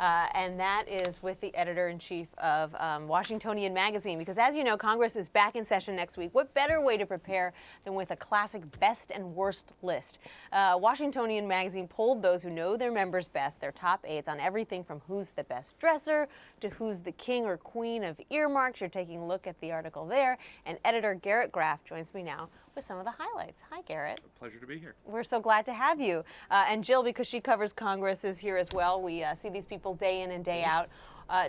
and that is with the editor-in-chief of Washingtonian magazine. Because as you know, Congress is back in session next week. What better way to prepare than with a classic best and worst list? Washingtonian magazine polled those who know their members best, their top aides, on everything from who's the best dresser to who's the king or queen of earmarks. You're taking a look at the article there. And editor Garrett Graff joins me now with some of the highlights. Hi, Garrett. Pleasure to be here. We're so glad to have you. And Jill, because she covers Congress, is here as well. We see these people day in and day out.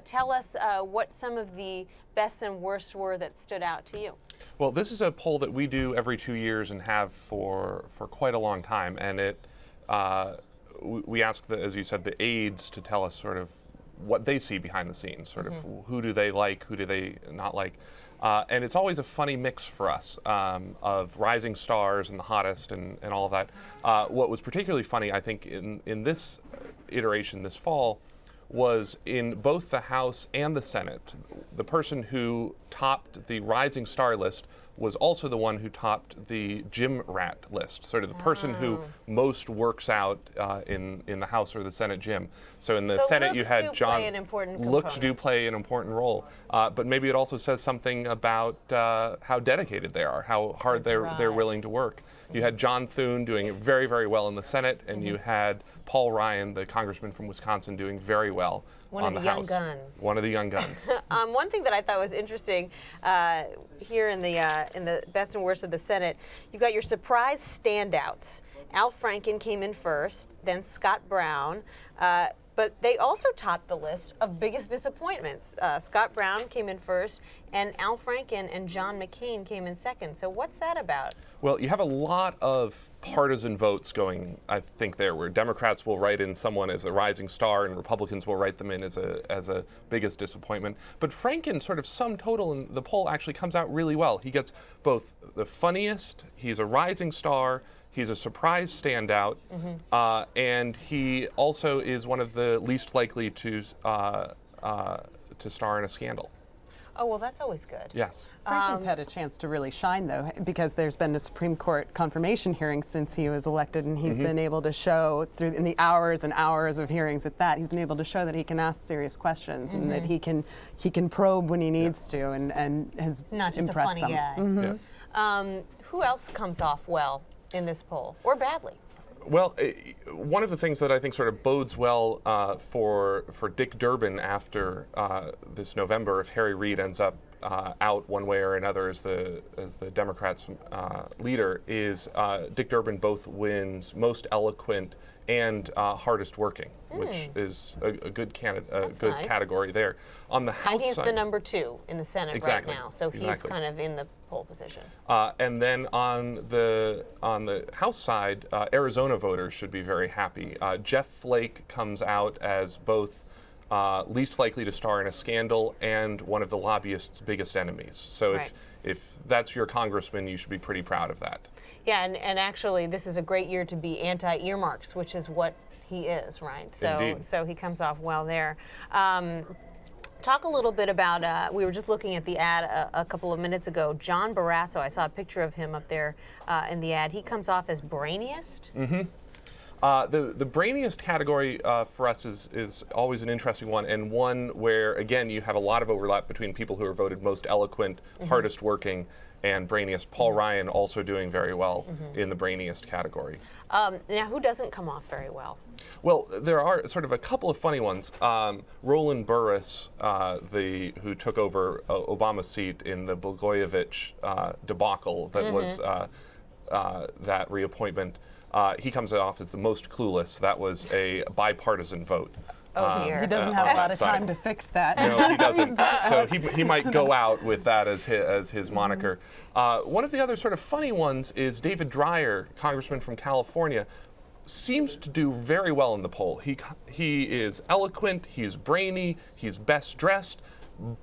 Tell us what some of the best and worst were that stood out to you. Well, this is a poll that we do every 2 years and have for quite a long time. And we ask, as you said, the aides to tell us sort of what they see behind the scenes, sort of who do they like, who do they not like. And it's always a funny mix for us of rising stars and the hottest and all of that. What was particularly funny, I think, in this iteration this fall was in both the House and the Senate, the person who topped the rising star list was also the one who topped the gym rat list, sort of the person who most works out in the House or the Senate gym. So in the Senate you had John. Looks do play an important role, but maybe it also says something about how dedicated they are, how hard they're willing to work. You had John Thune doing very, very well in the Senate, and you had Paul Ryan, the congressman from Wisconsin, doing very well on the House. One of the young guns. One thing that I thought was interesting here in the best and worst of the Senate, you got your surprise standouts. Al Franken came in first, then Scott Brown. But they also topped the list of biggest disappointments. Scott Brown came in first, and Al Franken and John McCain came in second. So what's that about? Well, you have a lot of partisan votes going, I think, there, where Democrats will write in someone as a rising star and Republicans will write them in as a biggest disappointment. But Franken, sort of sum total in the poll, actually comes out really well. He gets both the funniest, he's a rising star, he's a surprise standout, and he also is one of the least likely to star in a scandal. Oh, well, that's always good. Yes. Franken's had a chance to really shine, though, because there's been a Supreme Court confirmation hearing since he was elected, and he's been able to show, in the hours and hours of hearings with that, he's been able to show that he can ask serious questions and that he can probe when he needs to, and has not just impressed a funny guy. Who else comes off well in this poll, or badly? Well, one of the things that I think sort of bodes well for Dick Durbin after this November, if Harry Reid ends up out one way or another as the Democrats' leader, is Dick Durbin both wins most eloquent and hardest working, which is a good category there. On the House and he's side, the number 2 in the Senate right now, so he's kind of in the pole position. And then on the House side, Arizona voters should be very happy. Jeff Flake comes out as both least likely to star in a scandal and one of the lobbyists' biggest enemies. So if that's your congressman, you should be pretty proud of that. Yeah, and actually, this is a great year to be anti-earmarks, which is what he is, right? So he comes off well there. Talk a little bit about, we were just looking at the ad a couple of minutes ago. John Barrasso, I saw a picture of him up there in the ad. He comes off as brainiest. The brainiest category for us is always an interesting one, and one where, again, you have a lot of overlap between people who are voted most eloquent, hardest working, and brainiest. Paul Ryan also doing very well in the brainiest category. Now, who doesn't come off very well? Well, there are sort of a couple of funny ones. Roland Burris, who took over Obama's seat in the Blagojevich debacle that was that reappointment, he comes off as the most clueless. That was a bipartisan vote. Oh dear. He doesn't have a lot of time to fix that. No, he doesn't. So he might go out with that as his moniker. One of the other sort of funny ones is David Dreyer, congressman from California, seems to do very well in the poll. He is eloquent, he's brainy, he's best dressed,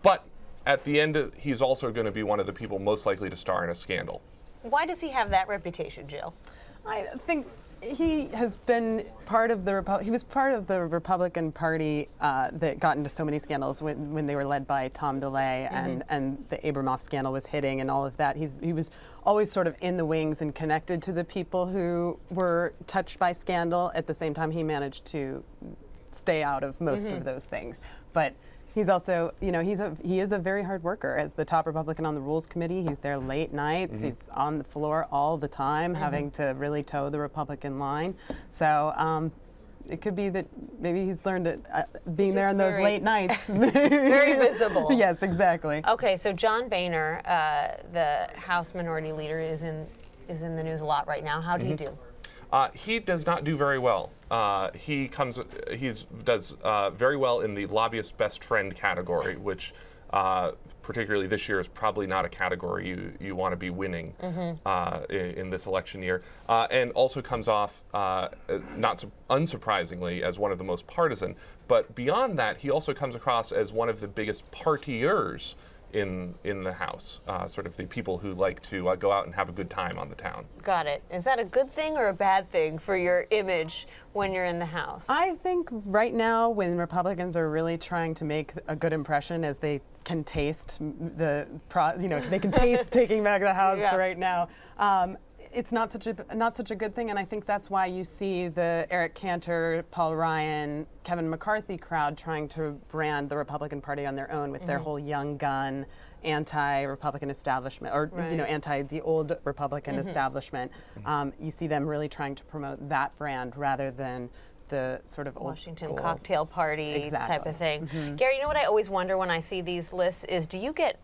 but at the end he's also going to be one of the people most likely to star in a scandal. Why does he have that reputation, Jill? I think he has been part of he was part of the Republican Party that got into so many scandals when they were led by Tom DeLay and the Abramoff scandal was hitting and all of that. He was always sort of in the wings and connected to the people who were touched by scandal. At the same time, he managed to stay out of most of those things. But he's also, he is a very hard worker. As the top Republican on the Rules Committee, he's there late nights. He's on the floor all the time, having to really toe the Republican line. So it could be that maybe he's learned it being there on those late nights. Very visible. Yes, exactly. Okay, so John Boehner, the House Minority Leader, is in the news a lot right now. How did he do? He does not do very well. He does very well in the lobbyist best friend category, which particularly this year is probably not a category you want to be winning in this election year, and also comes off, not unsurprisingly, as one of the most partisan. But beyond that, he also comes across as one of the biggest partiers in the House, sort of the people who like to go out and have a good time on the town. Got it. Is that a good thing or a bad thing for your image when you're in the House? I think right now, when Republicans are really trying to make a good impression, as they can taste they can taste taking back the House right now. It's not such a good thing, and I think that's why you see the Eric Cantor, Paul Ryan, Kevin McCarthy crowd trying to brand the Republican Party on their own with their whole young gun, anti-Republican establishment, or anti the old Republican establishment. You see them really trying to promote that brand rather than the sort of Washington old school cocktail party type of thing. Garrett, you know what I always wonder when I see these lists is, do you get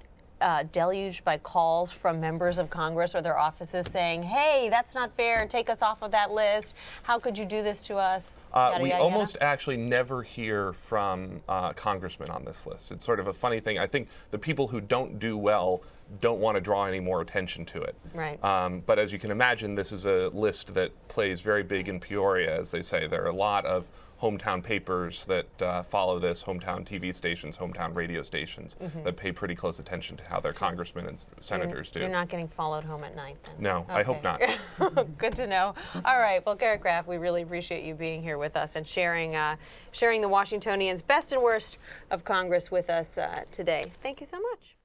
deluged by calls from members of Congress or their offices saying, hey, that's not fair, take us off of that list, how could you do this to us? We almost actually never hear from congressmen on this list. It's sort of a funny thing. I think the people who don't do well don't want to draw any more attention to it. Right. But as you can imagine, this is a list that plays very big in Peoria, as they say. There are a lot of hometown papers that follow this, hometown TV stations, hometown radio stations that pay pretty close attention to how their congressmen and senators do. You're not getting followed home at night then? No, I hope not. Good to know. All right, well, Garrett Graff, we really appreciate you being here with us and sharing the Washingtonians' best and worst of Congress with us today. Thank you so much.